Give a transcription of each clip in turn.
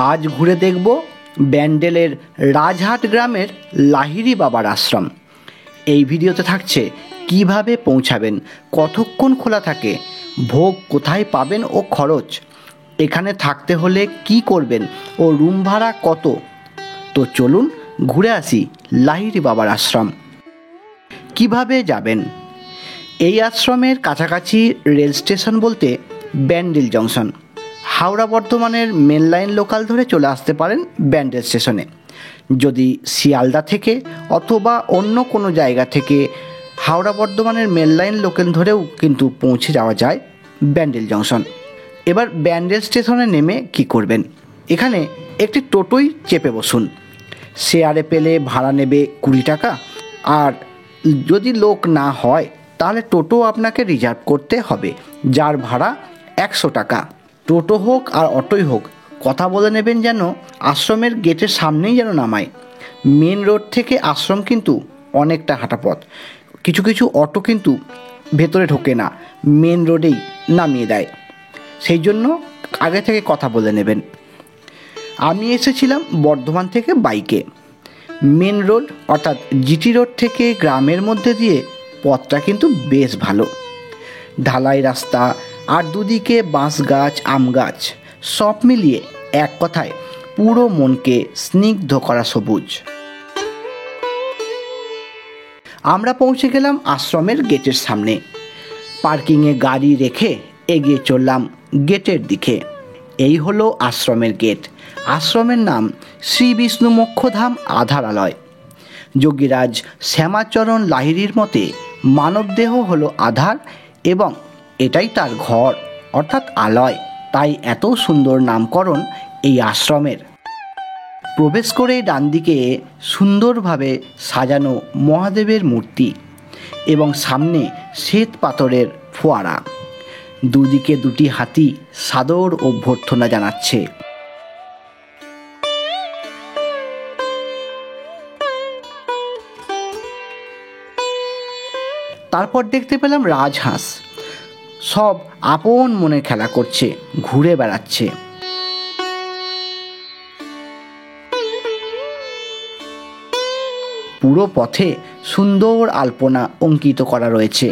আজ ঘুরে দেখব ব্যান্ডেলের রাজহাট গ্রামের লাহিড়ী বাবার আশ্রম। এই ভিডিওতে থাকছে কিভাবে পৌঁছাবেন, কতক্ষণ খোলা থাকে, ভোগ কোথায় পাবেন ও খরচ, এখানে থাকতে হলে কি করবেন ও রুম ভাড়া কত। তো চলুন ঘুরে আসি লাহিড়ী বাবার আশ্রম। কিভাবে যাবেন? এই আশ্রমের কাছাকাছি রেল স্টেশন বলতে ব্যান্ডেল জংশন। হাওড়া বর্ধমানের মেন লাইন লোকাল ধরে চলে আসতে পারেন ব্যান্ডেল স্টেশনে। যদি শিয়ালদা থেকে অথবা অন্য কোনো জায়গা থেকে হাওড়া বর্ধমানের মেন লাইন লোকাল ধরেও কিন্তু পৌঁছে যাওয়া যায় ব্যান্ডেল জংশন। এবার ব্যান্ডেল স্টেশনে নেমে কি করবেন? এখানে একটি টোটোই চেপে বসুন। শেয়ারে পেলে ভাড়া নেবে 20 টাকা, আর যদি লোক না হয় তাহলে টোটো আপনাকে রিজার্ভ করতে হবে, যার ভাড়া 100 টাকা। টোটো হোক আর অটোই হোক, কথা বলে নেবেন যেন আশ্রমের গেটের সামনেই যেন নামায়। মেন রোড থেকে আশ্রম কিন্তু অনেকটা হাঁটা পথ। কিছু কিছু অটো কিন্তু ভেতরে ঢোকে না, মেন রোডেই নামিয়ে দেয়, সেই জন্য আগে থেকে কথা বলে নেবেন। আমি এসেছিলাম বর্ধমান থেকে বাইকে। মেন রোড অর্থাৎ জিটি রোড থেকে গ্রামের মধ্যে দিয়ে পথটা কিন্তু বেশ ভালো, ঢালাই রাস্তা আর দুদিকে বাঁশ গাছ, আম গাছ, সব মিলিয়ে এক কথায় পুরো মনকে স্নিগ্ধ করা সবুজ। আমরা পৌঁছে গেলাম আশ্রমের গেটের সামনে। পার্কিংয়ে গাড়ি রেখে এগিয়ে চললাম গেটের দিকে। এই হলো আশ্রমের গেট। আশ্রমের নাম শ্রী বিষ্ণু মোক্ষধাম আধারালয়। যোগীরাজ শ্যামাচরণ লাহিড়ীর মতে মানবদেহ হলো আধার এবং এটাই তার ঘর অর্থাৎ আলয়, তাই এত সুন্দর নামকরণ এই আশ্রমের। প্রবেশ করেই ডান দিকে সুন্দরভাবে সাজানো মহাদেবের মূর্তি এবং সামনে শ্বেত পাথরের ফোয়ারা। দুদিকে দুটি হাতি সাদর অভ্যর্থনা জানাচ্ছে। তারপর দেখতে পেলাম রাজহাঁস, সব আপন মনে খেলা করছে, ঘুরে বেড়াচ্ছে। পুরো পথে সুন্দর আলপনা অঙ্কিত করা রয়েছে,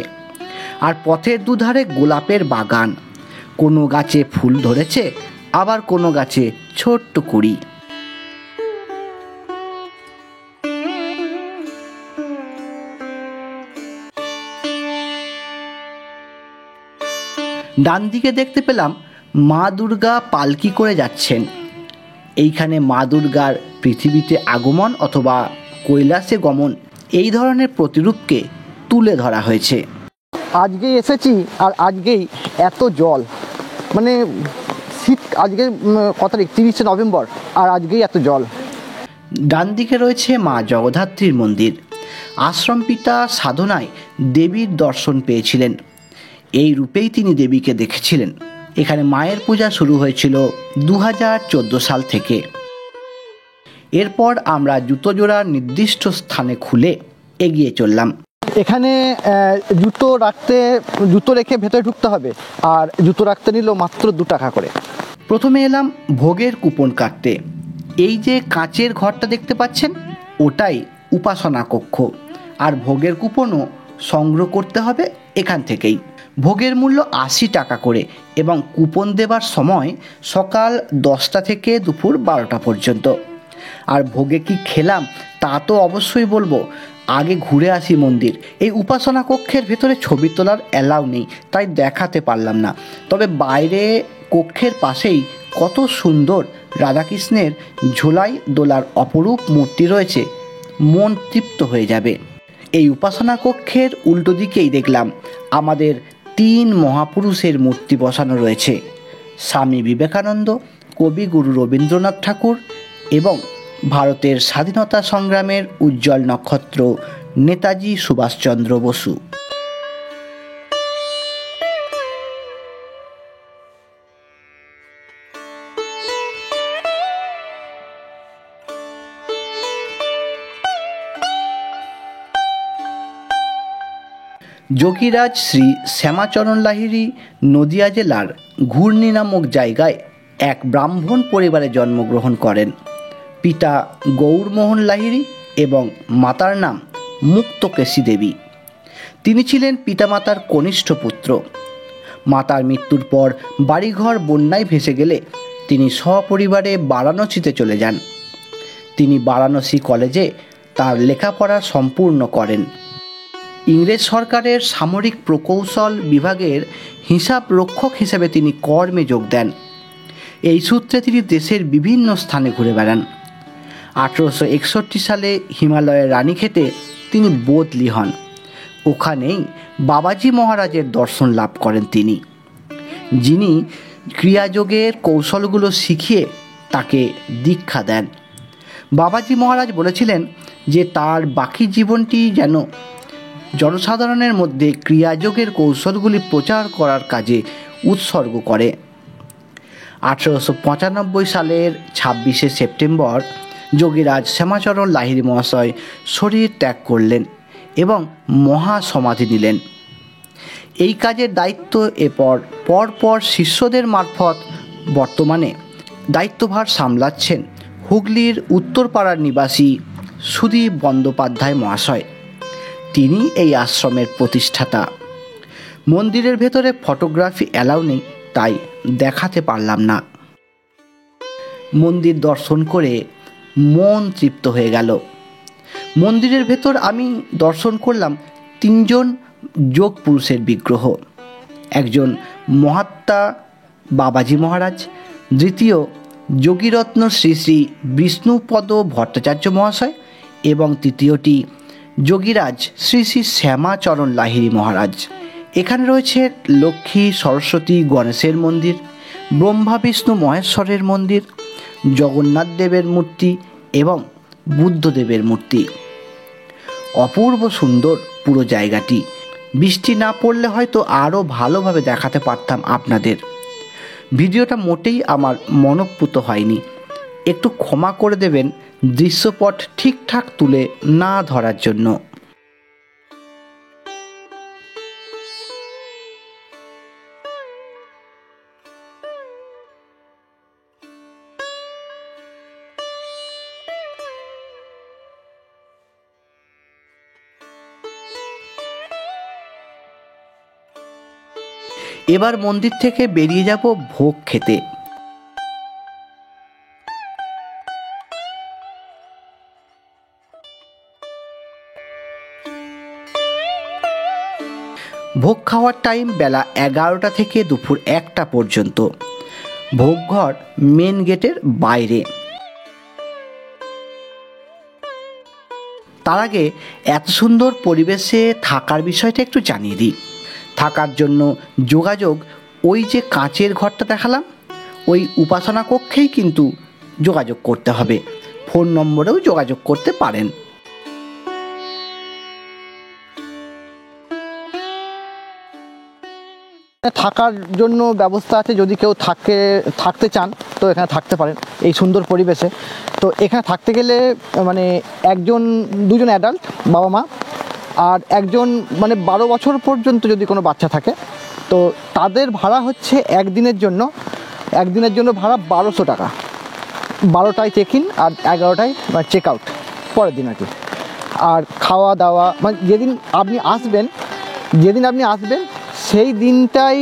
আর পথের দুধারে গোলাপের বাগান। কোনো গাছে ফুল ধরেছে, আবার কোনো গাছে ছোট্ট কুঁড়ি। ডান দিকে দেখতে পেলাম মা দুর্গা পালকি করে যাচ্ছেন। এইখানে মা দুর্গার পৃথিবীতে আগমন অথবা কৈলাসে গমন, এই ধরনের প্রতিরূপকে তুলে ধরা হয়েছে। আজকেই এসেছি আর আজকেই এত জল, মানে শীত। আজকে কত তারিখ? 30শে নভেম্বর, আর আজকেই এত জল। ডান দিকে রয়েছে মা জগদ্ধাত্রীর মন্দির। আশ্রম পিতা সাধনায় দেবীর দর্শন পেয়েছিলেন, এই রূপেই তিনি দেবীকে দেখেছিলেন। এখানে মায়ের পূজা শুরু হয়েছিল 2014 সাল থেকে। এরপর আমরা জুতো জোড়া নির্দিষ্ট স্থানে খুলে এগিয়ে চললাম। এখানে জুতো রেখে ভেতরে ঢুকতে হবে, আর জুতো রাখতে নিল মাত্র 2 টাকা করে। প্রথমে এলাম ভোগের কুপন কাটতে। এই যে কাঁচের ঘরটা দেখতে পাচ্ছেন, ওটাই উপাসনা কক্ষ, আর ভোগের কুপনও সংগ্রহ করতে হবে এখান থেকেই। ভোগের মূল্য 80 টাকা করে এবং কুপন দেবার সময় সকাল 10টা থেকে দুপুর 12টা পর্যন্ত। আর ভোগে কি খেলাম তা তো অবশ্যই বলবো, আগে ঘুরে আসি মন্দির। এই উপাসনা কক্ষের ভেতরে ছবি তোলার অ্যালাউ নেই, তাই দেখাতে পারলাম না। তবে বাইরে কক্ষের পাশেই কত সুন্দর রাধাকৃষ্ণের ঝোলাই দোলার অপরূপ মূর্তি রয়েছে, মন তৃপ্ত হয়ে যাবে। এই উপাসনা কক্ষের উল্টো দিকেই দেখলাম আমাদের 3 মহাপুরুষের মূর্তি বসানো রয়েছে: স্বামী বিবেকানন্দ, কবিগুরু রবীন্দ্রনাথ ঠাকুর এবং ভারতের স্বাধীনতা সংগ্রামের উজ্জ্বল নক্ষত্র নেতাজি সুভাষচন্দ্র বসু। যোগীরাজ শ্রী শ্যামাচরণ লাহিড়ী নদিয়া জেলার ঘূর্ণি নামক জায়গায় এক ব্রাহ্মণ পরিবারে জন্মগ্রহণ করেন। পিতা গৌরমোহন লাহিড়ী এবং মাতার নাম মুক্তকেশী দেবী। তিনি ছিলেন পিতামাতার কনিষ্ঠ পুত্র। মাতার মৃত্যুর পর বাড়িঘর বন্যায় ভেসে গেলে তিনি সপরিবারে বারাণসীতে চলে যান। তিনি বারাণসী কলেজে তার লেখাপড়া সম্পূর্ণ করেন। ইংরেজ সরকারের সামরিক প্রকৌশল বিভাগের হিসাব রক্ষক হিসেবে তিনি কর্মে যোগ দেন। এই সূত্রে তিনি দেশের বিভিন্ন স্থানে ঘুরে বেড়ান। 1861 সালে হিমালয়ের রানীক্ষেতে তিনি বদলি হন। ওখানেই বাবাজি মহারাজের দর্শন লাভ করেন তিনি, যিনি ক্রিয়াযোগের কৌশলগুলো শিখিয়ে তাকে দীক্ষা দেন। বাবাজি মহারাজ বলেছিলেন যে তার বাকি জীবনটি যেন জনসাধারণের মধ্যে ক্রিয়াযোগের কৌশলগুলি প্রচার করার কাজে উৎসর্গ করে। 1895 সালের 26শে সেপ্টেম্বর যোগীরাজ শ্যামাচরণ লাহিড়ী মহাশয় শরীর ত্যাগ করলেন এবং মহাসমাধি নিলেন। এই কাজের দায়িত্ব পরপর শিষ্যদের মারফত বর্তমানে দায়িত্বভার সামলাচ্ছেন হুগলির উত্তরপাড়ার নিবাসী সুদীপ বন্দ্যোপাধ্যায় মহাশয়। তিনি এই আশ্রমের প্রতিষ্ঠাতা। মন্দিরের ভেতরে ফটোগ্রাফি অ্যালাউ নেই, তাই দেখাতে পারলাম না। মন্দির দর্শন করে মন তৃপ্ত হয়ে গেল। মন্দিরের ভেতর আমি দর্শন করলাম 3জন যোগ পুরুষের বিগ্রহ। একজন মহাত্মা বাবাজি মহারাজ, দ্বিতীয় যোগীরত্ন শ্রী শ্রী বিষ্ণুপদ ভট্টাচার্য মহাশয় এবং তৃতীয়টি যোগীরাজ শ্রী শ্রী শ্যামাচরণ লাহিড়ী মহারাজ। এখানে রয়েছে লক্ষ্মী, সরস্বতী, গণেশের মন্দির, ব্রহ্মা বিষ্ণু মহেশ্বরের মন্দির, জগন্নাথ দেবের মূর্তি এবং বুদ্ধদেবের মূর্তি। অপূর্ব সুন্দর পুরো জায়গাটি। বৃষ্টি না পড়লে হয়তো আরও ভালোভাবে দেখাতে পারতাম আপনাদের। ভিডিওটা মোটেই আমার মনঃপূত হয়নি, একটু ক্ষমা করে দেবেন দৃশ্যপট ঠিকঠাক তুলে না ধরার জন্য। এবার মন্দির থেকে বেরিয়ে যাব ভোগ খেতে। ভোগ খাওয়ার টাইম বেলা 11টা থেকে দুপুর 1টা পর্যন্ত। ভোগঘর মেন গেটের বাইরে। তার আগে এত সুন্দর পরিবেশে থাকার বিষয়টা একটু জানিয়ে দিই। থাকার জন্য যোগাযোগ ওই যে কাঁচের ঘরটা দেখালাম, ওই উপাসনা কক্ষেই কিন্তু যোগাযোগ করতে হবে। ফোন নম্বরেও যোগাযোগ করতে পারেন। থাকার জন্য ব্যবস্থা আছে, যদি কেউ থাকতে চান তো এখানে থাকতে পারেন এই সুন্দর পরিবেশে। তো এখানে থাকতে গেলে মানে দুজন অ্যাডাল্ট বাবা মা আর একজন মানে 12 বছর পর্যন্ত যদি কোনো বাচ্চা থাকে, তো তাদের ভাড়া হচ্ছে একদিনের জন্য ভাড়া 1200 টাকা। 12টায় চেক ইন আর 11টায় চেক আউট পরের দিন আর কি। আর খাওয়া দাওয়া মানে যেদিন আপনি আসবেন সেই দিনটাই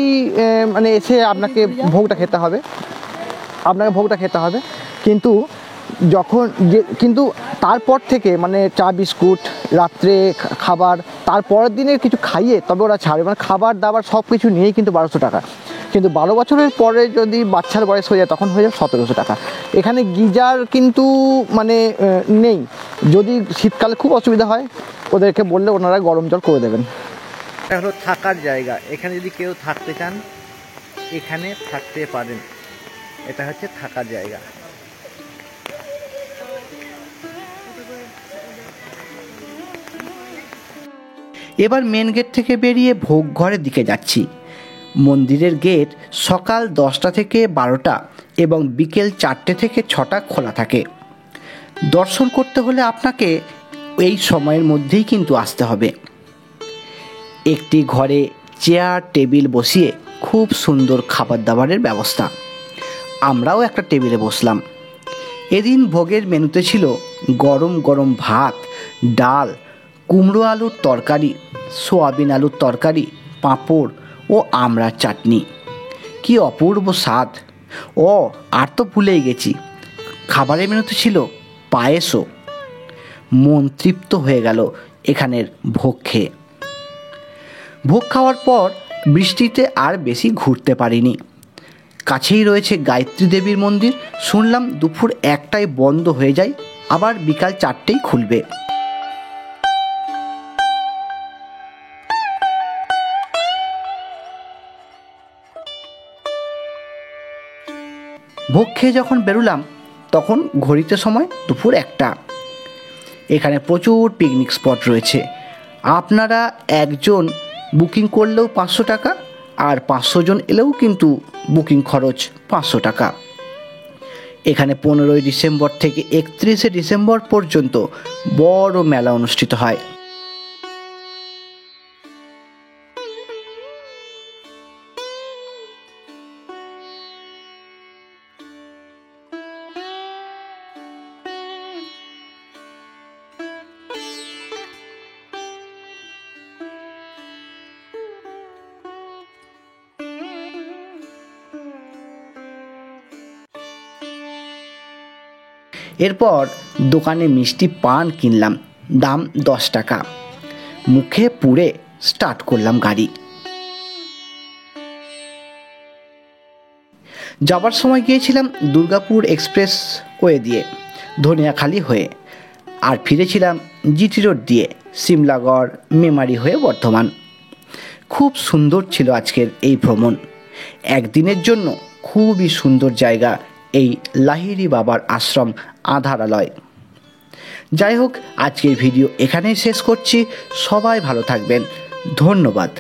মানে এসে আপনাকে ভোগটা খেতে হবে। কিন্তু তারপর থেকে মানে চা বিস্কুট রাত্রে খাবার তারপরের দিনের কিছু খাইয়ে তবে ওরা ছাড়বে, মানে খাবার দাবার সব কিছু নিয়েই কিন্তু 1200 টাকা। কিন্তু 12 বছরের পরে যদি বাচ্চার বয়স হয়ে যায় তখন হয়ে যাবে 1700 টাকা। এখানে গিজার কিন্তু মানে নেই। যদি শীতকালে খুব অসুবিধা হয় ওদেরকে বললে ওনারা গরম জল করে দেবেন। এটা হলো থাকার জায়গা। এখানে যদি কেউ থাকতে চান এখানে থাকতে পারেন। এটা হচ্ছে থাকার জায়গা। এবার মেন গেট থেকে বেরিয়ে ভোগ ঘরের দিকে যাচ্ছি। মন্দিরের গেট সকাল 10টা থেকে 12টা এবং বিকেল 4টে থেকে 6টা খোলা থাকে। দর্শন করতে হলে আপনাকে এই সময়ের মধ্যেই কিন্তু আসতে হবে। একটি ঘরে চেয়ার টেবিল বসিয়ে খুব সুন্দর খাবার দাবারের ব্যবস্থা। আমরাও একটা টেবিলে বসলাম। এদিন ভোগের মেনুতে ছিল গরম গরম ভাত, ডাল, কুমড়ো আলুর তরকারি, সোয়াবিন আলুর তরকারি, পাঁপড় ও আমড়ার চাটনি। কি অপূর্ব স্বাদ! ও আর তো ভুলেই গেছি, খাবারের মেনুতে ছিল পায়েসও। মন তৃপ্ত হয়ে গেল এখানের ভোগ খেয়ে। ভোগ খাওয়ার পর বৃষ্টিতে আর বেশি ঘুরতে পারিনি। কাছেই রয়েছে গায়ত্রী দেবীর মন্দির। শুনলাম দুপুর 1টায় বন্ধ হয়ে যায়, আবার বিকাল 4টেই খুলবে। ভোগ খেয়ে যখন বেরোলাম তখন ঘড়িতে সময় দুপুর 1টা। এখানে প্রচুর পিকনিক স্পট রয়েছে। আপনারা একজন বুকিং করলেও 500 টাকা, আর 500 জন এলেও কিন্তু বুকিং খরচ 500 টাকা। এখানে 15ই ডিসেম্বর থেকে 31শে ডিসেম্বর পর্যন্ত বড় মেলা অনুষ্ঠিত হয়। এরপর দোকানে মিষ্টি পান কিনলাম, দাম 10 টাকা। মুখে পুরে স্টার্ট করলাম গাড়ি। যাবার সময় গিয়েছিলাম দুর্গাপুর এক্সপ্রেস ওয়ে দিয়ে ধনিয়াখালি হয়ে, আর ফিরেছিলাম জিটি রোড দিয়ে সিমলাগড় মেমারি হয়ে বর্ধমান। খুব সুন্দর ছিল আজকের এই ভ্রমণ। একদিনের জন্য খুবই সুন্দর জায়গা এই লাহিড়ী বাবার আশ্রম আধারালয়। যাই হোক, আজকের ভিডিও এখানেই শেষ করছি। সবাই ভালো থাকবেন। ধন্যবাদ।